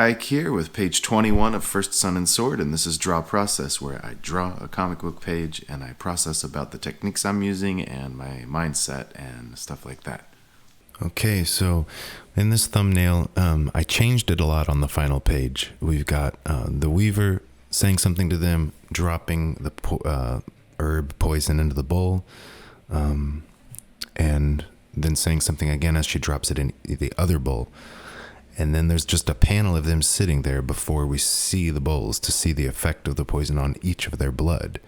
Ike here with page 21 of First Sun and Sword, and this is Draw Process, where I draw a comic book page and I process about the techniques I'm using and my mindset and stuff like that. Okay, so in this thumbnail, I changed it a lot on the final page. We've got the Weaver saying something to them, dropping the herb poison into the bowl, and then saying something again as she drops it in the other bowl. And then there's just a panel of them sitting there before we see the bowls to see the effect of the poison on each of their blood.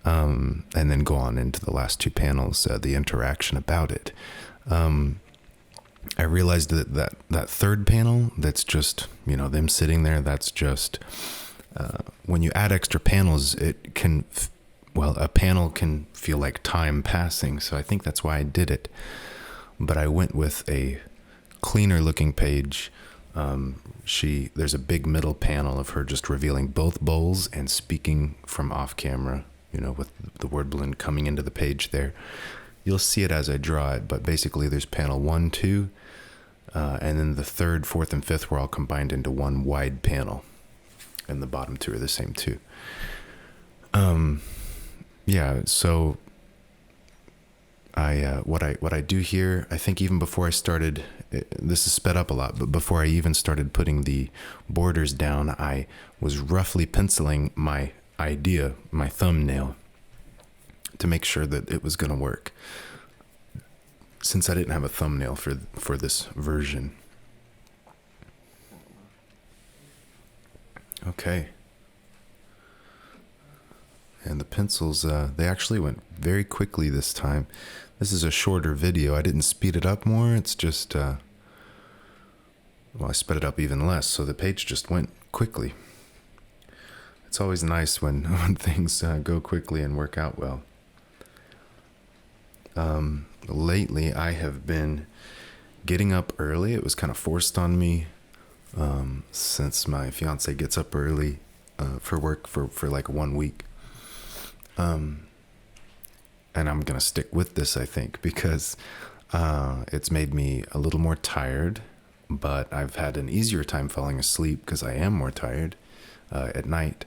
And then go on into the last two panels, the interaction about it. I realized that third panel, that's just, them sitting there, that's just, when you add extra panels, it can, a panel can feel like time passing. So I think that's why I did it. But I went with a cleaner looking page. There's a big middle panel of her just revealing both bowls and speaking from off camera, with the word balloon coming into the page there. You'll see it as I draw it, but basically there's panel 1, 2, and then the third, fourth, and fifth were all combined into one wide panel, and the bottom two are the same too. So what I do here, I think even before I started, this is sped up a lot, but before I even started putting the borders down, I was roughly penciling my idea, my thumbnail, to make sure that it was going to work, since I didn't have a thumbnail for this version. Okay. And the pencils, they actually went very quickly this time. This is a shorter video. I didn't speed it up more. It's just, I sped it up even less, so the page just went quickly. It's always nice when things go quickly and work out well. Lately, I have been getting up early. It was kind of forced on me, since my fiance gets up early for work for like 1 week. And I'm going to stick with this, I think, because it's made me a little more tired, but I've had an easier time falling asleep because I am more tired at night.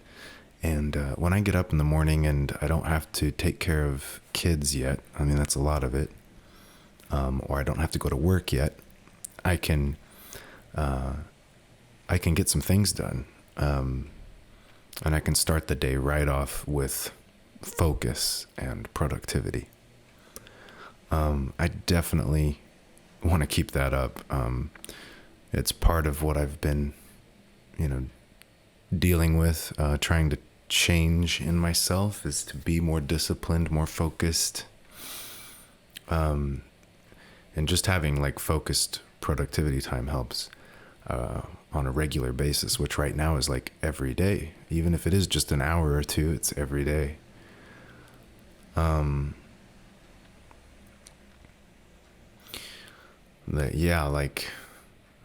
And when I get up in the morning and I don't have to take care of kids yet, I mean, that's a lot of it, or I don't have to go to work yet, I can get some things done, and I can start the day right off with focus and productivity. I definitely want to keep that up. It's part of what I've been, dealing with, trying to change in myself, is to be more disciplined, more focused, and just having like focused productivity time helps on a regular basis, which right now is like every day. Even if it is just an hour or two, it's every day.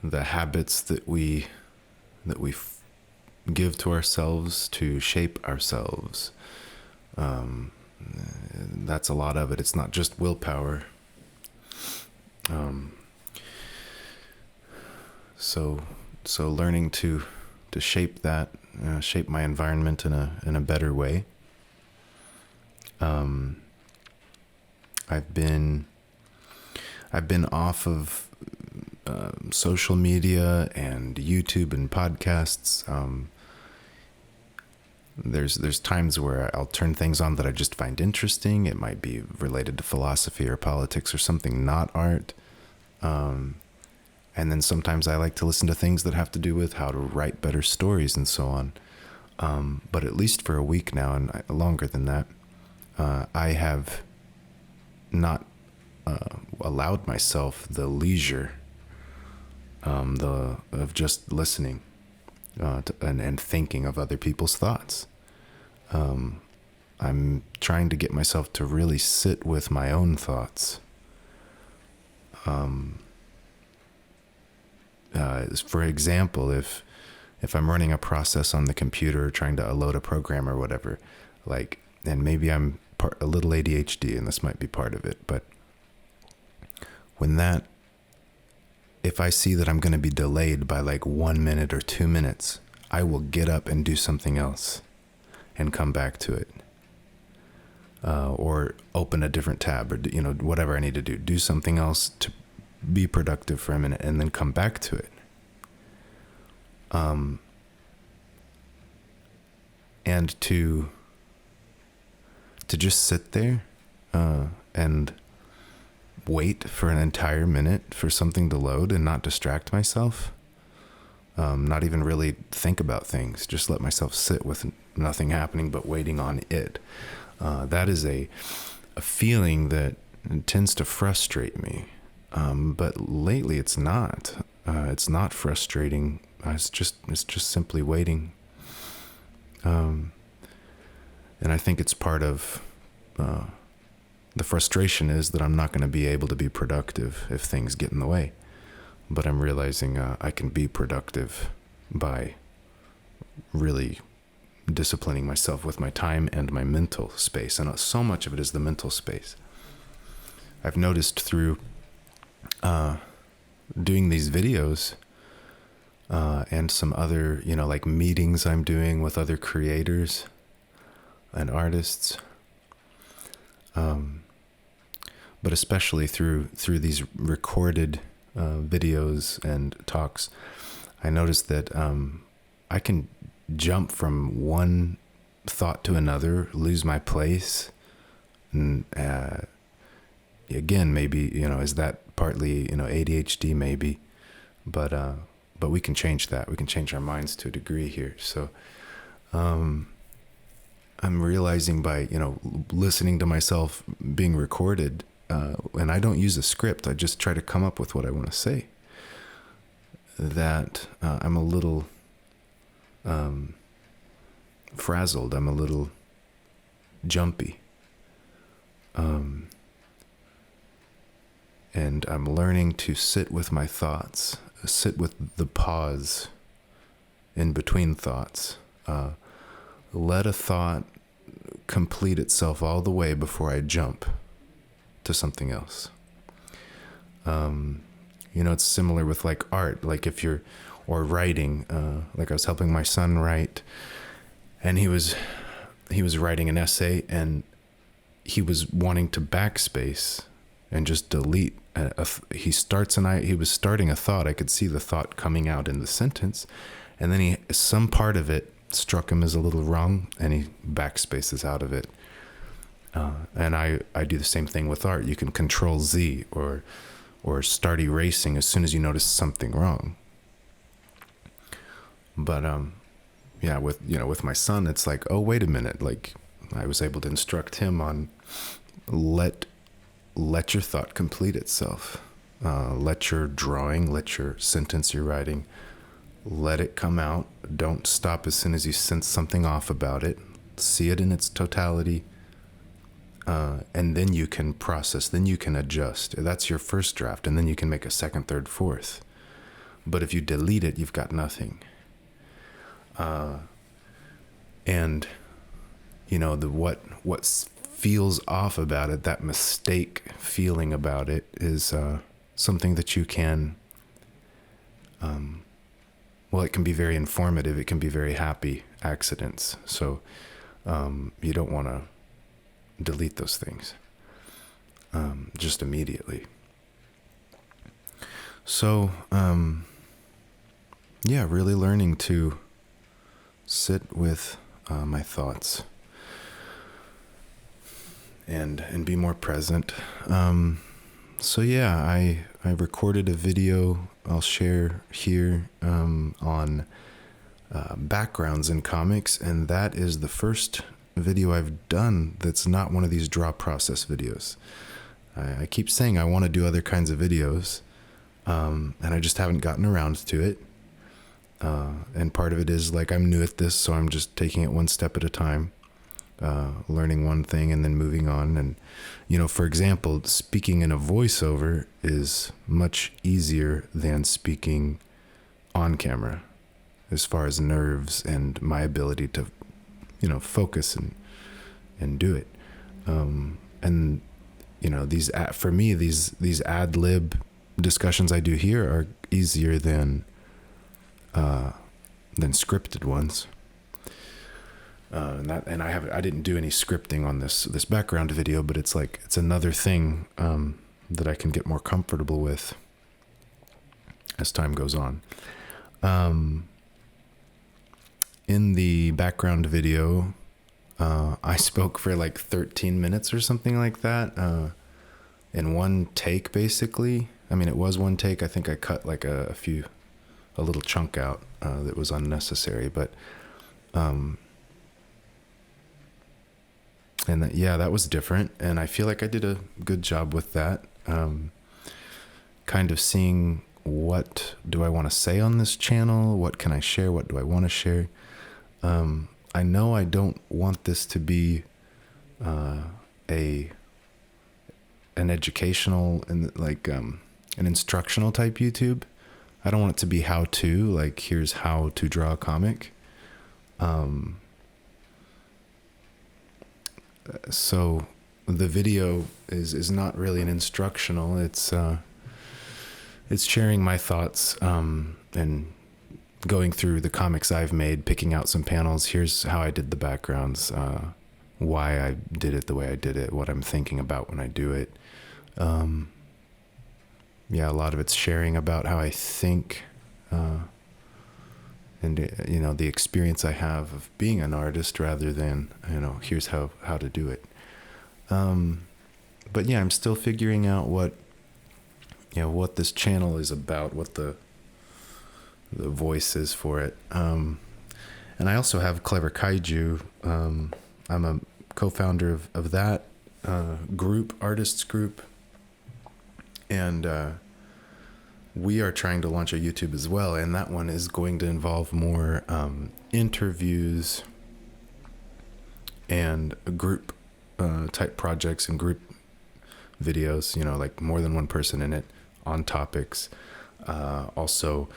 The habits that we give to ourselves to shape ourselves. That's a lot of it. It's not just willpower. So learning to shape that, shape my environment in a better way. I've been off of social media and YouTube and podcasts. There's times where I'll turn things on that I just find interesting. It might be related to philosophy or politics or something not art. And then sometimes I like to listen to things that have to do with how to write better stories and so on. But at least for a week now, and longer than that, I have not allowed myself the leisure of just listening and thinking of other people's thoughts. I'm trying to get myself to really sit with my own thoughts. For example, if I'm running a process on the computer, trying to load a program or whatever, and maybe I'm a little ADHD, and this might be part of it, but when that if I see that I'm going to be delayed by like 1 minute or 2 minutes, I will get up and do something else and come back to it. Or open a different tab, or, whatever I need to do. Do something else to be productive for a minute and then come back to it. And to just sit there and wait for an entire minute for something to load and not distract myself. Not even really think about things. Just let myself sit with nothing happening but waiting on it. That is a feeling that tends to frustrate me. But lately it's not. It's not frustrating. It's just simply waiting. And I think it's part of the frustration is that I'm not going to be able to be productive if things get in the way. But I'm realizing I can be productive by really disciplining myself with my time and my mental space. And so much of it is the mental space. I've noticed through doing these videos and some other, like meetings I'm doing with other creators and artists, but especially through these recorded videos and talks, I noticed that I can jump from one thought to another, lose my place, and again, maybe is that partly ADHD maybe, but we can change that. We can change our minds to a degree here. So I'm realizing by listening to myself being recorded, and I don't use a script. I just try to come up with what I want to say. That I'm a little frazzled. I'm a little jumpy. And I'm learning to sit with my thoughts, sit with the pause in between thoughts. Let a thought complete itself all the way before I jump to something else. It's similar with like art, like or writing, like I was helping my son write, and he was writing an essay, and he was wanting to backspace and just delete. He was starting a thought. I could see the thought coming out in the sentence, and then some part of it struck him as a little wrong, and he backspaces out of it. And I do the same thing with art. You can Control Z or start erasing as soon as you notice something wrong. But with my son, it's like, oh, wait a minute. Like I was able to instruct him on let your thought complete itself. Let your drawing, let your sentence you're writing, let it come out. Don't stop as soon as you sense something off about it. See it in its totality. And then you can process, then you can adjust. That's your first draft, and then you can make a second, third, fourth. But if you delete it, you've got nothing. And what feels off about it, that mistake feeling about it, is something that you can. It can be very informative. It can be very happy accidents. So you don't want to delete those things just immediately. So really learning to sit with my thoughts and be more present. I recorded a video I'll share here on backgrounds in comics, and that is the first video I've done that's not one of these draw process videos. I keep saying I want to do other kinds of videos, and I just haven't gotten around to it. And part of it is like I'm new at this, so I'm just taking it one step at a time, learning one thing and then moving on. And, for example, speaking in a voiceover is much easier than speaking on camera as far as nerves and my ability to, focus and do it. For me, these ad lib discussions I do here are easier than scripted ones. And I didn't do any scripting on this background video, but it's another thing that I can get more comfortable with as time goes on. In the background video, I spoke for like 13 minutes or something like that, in one take, basically. I mean, it was one take. I think I cut like a little chunk out that was unnecessary, but and that was different, and I feel like I did a good job with that. Kind of seeing, what do I want to say on this channel? What can I share? What do I want to share? I know I don't want this to be an educational and like an instructional type YouTube. I don't want it to be how to, like, here's how to draw a comic. So the video is not really an instructional. It's sharing my thoughts and going through the comics I've made, picking out some panels. Here's how I did the backgrounds, why I did it the way I did it, what I'm thinking about when I do it. A lot of it's sharing about how I think, and the experience I have of being an artist, rather than here's how to do it. But yeah, I'm still figuring out what this channel is about, what the voice is for it. And I also have Clever Kaiju. I'm a co-founder of that artists group, and we are trying to launch a YouTube as well, and that one is going to involve more interviews and group type projects and group videos, like more than one person in it on topics, also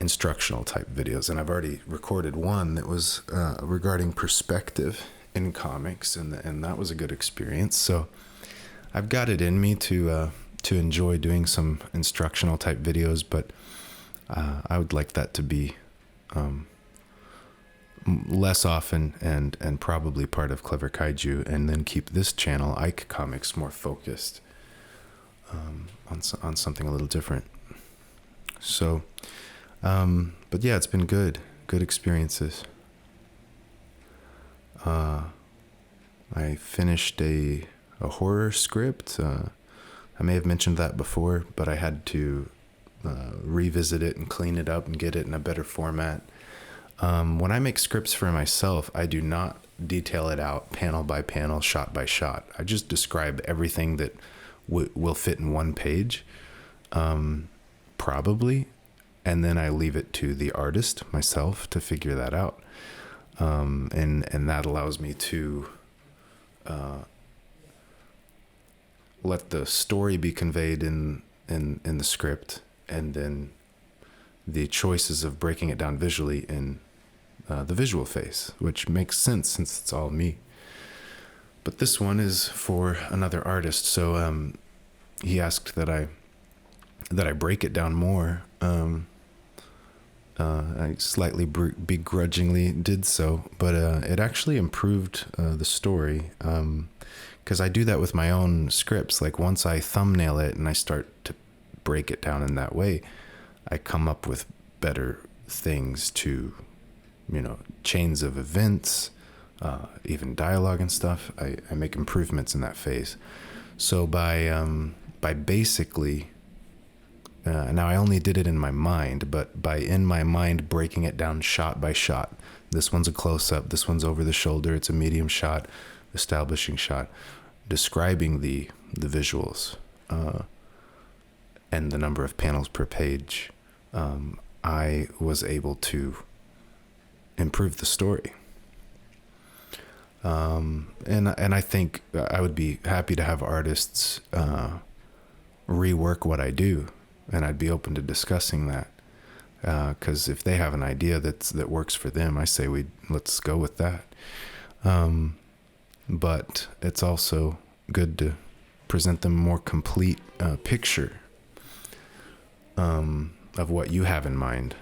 instructional type videos. And I've already recorded one that was regarding perspective in comics, and that was a good experience. So I've got it in me to enjoy doing some instructional type videos, but I would like that to be less often and probably part of Clever Kaiju, and then keep this channel, Ike Comics, more focused on something a little different. So, but yeah, it's been good experiences. I finished a horror script. I may have mentioned that before, but I had to revisit it and clean it up and get it in a better format. When I make scripts for myself, I do not detail it out panel by panel, shot by shot. I just describe everything that will fit in one page, probably, and then I leave it to the artist, myself, to figure that out. And that allows me to let the story be conveyed in the script, and then the choices of breaking it down visually in the visual phase, which makes sense since it's all me. But this one is for another artist, so he asked that I break it down more. I slightly begrudgingly did so, but it actually improved the story, because I do that with my own scripts. Like, once I thumbnail it and I start to break it down in that way, I come up with better things to, chains of events, even dialogue and stuff. I make improvements in that phase. So by basically, now I only did it in my mind, but by in my mind breaking it down shot by shot. This one's a close-up, this one's over the shoulder, it's a medium shot, establishing shot, describing the visuals, and the number of panels per page. I was able to improve the story. And I think I would be happy to have artists rework what I do, and I'd be open to discussing that. Because if they have an idea that works for them, I say let's go with that. But it's also good to present them a more complete picture. of what you have in mind.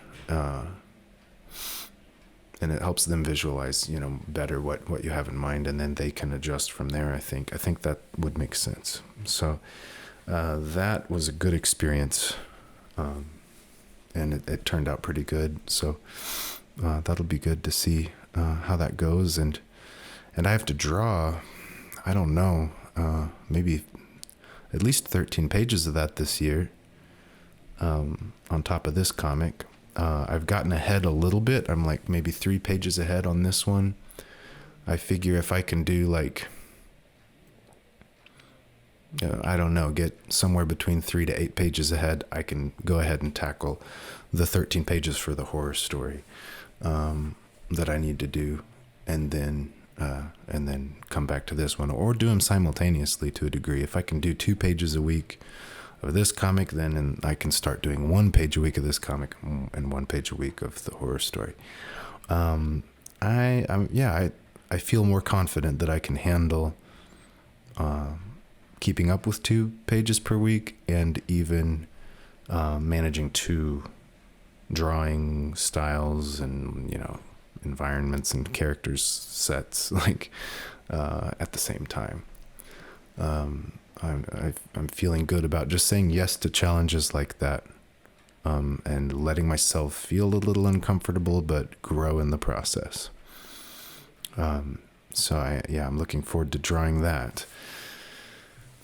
And it helps them visualize, better what you have in mind, and then they can adjust from there. I think that would make sense. So that was a good experience, and it turned out pretty good. So that'll be good to see how that goes. And I have to draw, I don't know, maybe at least 13 pages of that this year, on top of this comic. I've gotten ahead a little bit. I'm like maybe 3 pages ahead on this one. I figure if I can do like, I don't know, get somewhere between 3 to 8 pages ahead, I can go ahead and tackle the 13 pages for the horror story that I need to do, and then come back to this one, or do them simultaneously to a degree. If I can do 2 pages a week of this comic, then I can start doing 1 page a week of this comic and 1 page a week of the horror story. I feel more confident that I can handle keeping up with 2 pages per week, and even managing 2 drawing styles and environments and characters sets at the same time. I'm feeling good about just saying yes to challenges like that, and letting myself feel a little uncomfortable but grow in the process. So I'm looking forward to drawing that.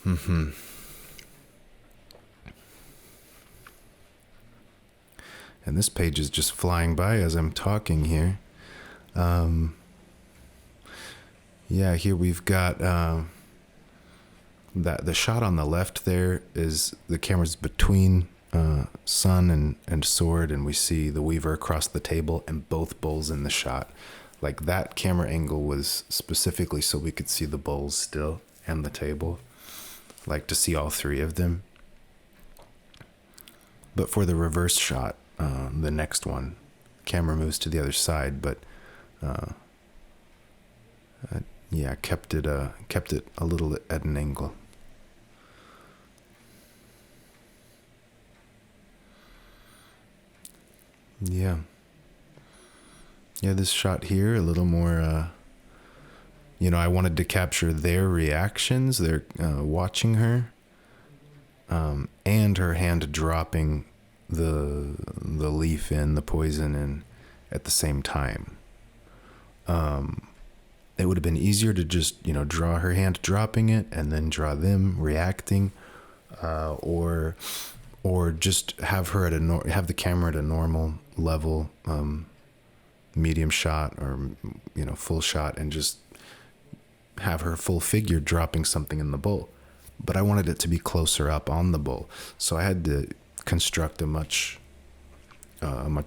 And this page is just flying by as I'm talking here. Here we've got that the shot on the left there is the camera's between sun and sword, and we see the weaver across the table and both bowls in the shot. Like, that camera angle was specifically so we could see the bowls still and the table, like to see all 3 of them. But for the reverse shot, the next one, camera moves to the other side, but kept it a little at an angle. This shot here, a little more, I wanted to capture their reactions. They're watching her, and her hand dropping the leaf in, the poison in, at the same time. It would have been easier to just, draw her hand dropping it and then draw them reacting, or just have her have the camera at a normal level, medium shot or full shot, and just have her full figure dropping something in the bowl. But I wanted it to be closer up on the bowl, so I had to construct a much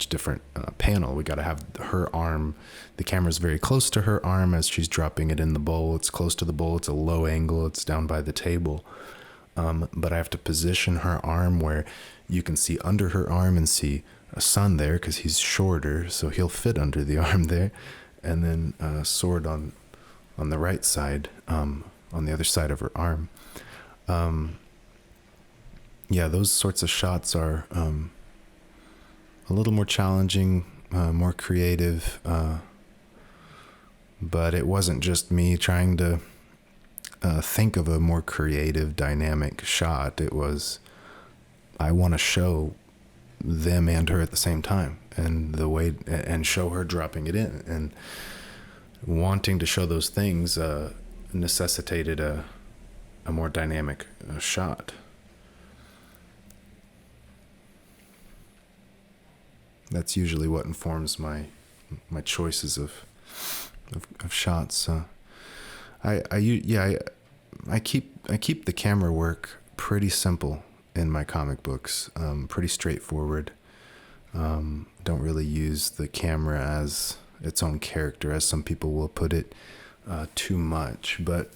different panel. We got to have her arm. The camera's very close to her arm as she's dropping it in the bowl. It's close to the bowl. It's a low angle. It's down by the table. But I have to position her arm where you can see under her arm and see a son there, because he's shorter, so he'll fit under the arm there. And then sword on the right side, on the other side of her arm. Those sorts of shots are a little more challenging, more creative, but it wasn't just me trying to think of a more creative, dynamic shot. It was, I want to show them and her at the same time, and show her dropping it in, and wanting to show those things necessitated a more dynamic shot. That's usually what informs my choices of shots. I keep the camera work pretty simple in my comic books, pretty straightforward. Don't really use the camera as its own character, as some people will put it, too much. But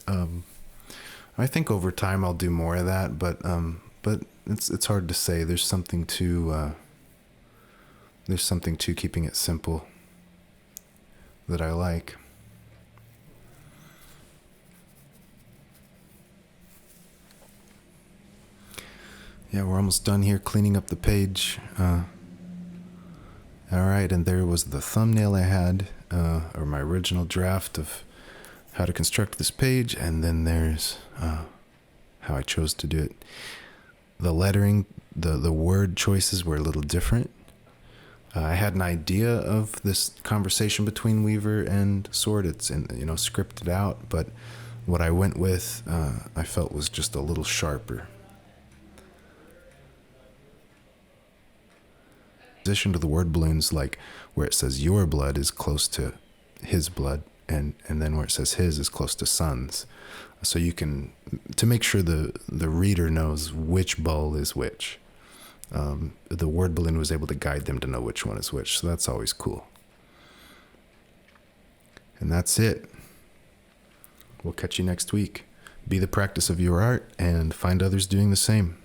I think over time I'll do more of that. But it's hard to say. There's something to keeping it simple that I like. Yeah, we're almost done here cleaning up the page. All right, and there was the thumbnail I had, or my original draft of how to construct this page, and then there's how I chose to do it. The lettering, the word choices were a little different. I had an idea of this conversation between Weaver and Sword. It's scripted out, but what I went with, I felt was just a little sharper. Position to the word balloons, like where it says your blood is close to his blood, and then where it says his is close to Sun's. So you can, to make sure the reader knows which bowl is which. The word balloon was able to guide them to know which one is which, so that's always cool. And that's it. We'll catch you next week. Be the practice of your art and find others doing the same.